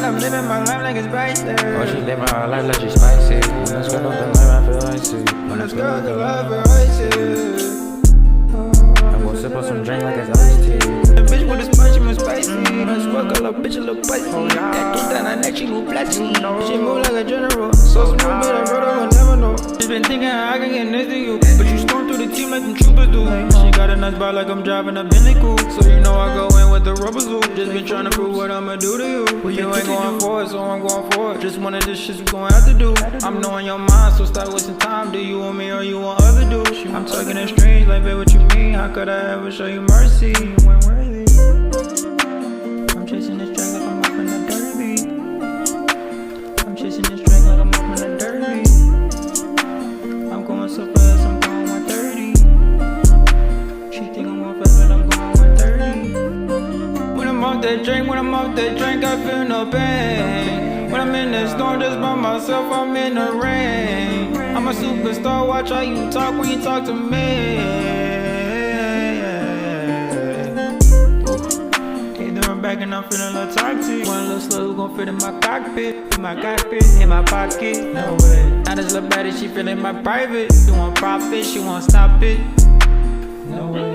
I'm living my life like it's priceless. Oh, she living her life like she's spicy. When I scroll up the life, I feel icy. When I scroll up the life, I feel icy. I'm gon' sip on some drink like it's iced tea. The bitch with a spice, she was spicy. I swear, call a bitch a little spicy. That two down her neck, she move flashy. She move like a general. So smooth, but I brother will never know. Just been thinking how I can get next to you, but you storm through the team like them troopers do. She got a nice body like I'm driving a Bentley coupe. So you know I go in with the rubber zoo. Just been trying to prove what I'ma do to you. Well, you ain't going for it, so I'm going for it. Just one of the shits we gon' have to do. I'm knowing your mind, so stop wasting time. Do you want me or you want other dudes? I'm talking in strange, like, babe, what you mean? How could I ever show you mercy? You weren't worthy. I'm chasing this track like I'm up in the derby. I'm chasing this track like I'm up in the derby. I'm going so fast, I'm going 130. She think I'm going fast, but I'm going 130. When I'm off that drink, I feel no pain. When I'm in the storm just by myself, I'm in the rain. I'm a superstar, watch how you talk when you talk to me. Back and I'm feeling lethargic. One little slow gon' fit in my cockpit, in my pocket. No way. Now this little baddie, she feeling my private. You want profit, she won't stop it. No way.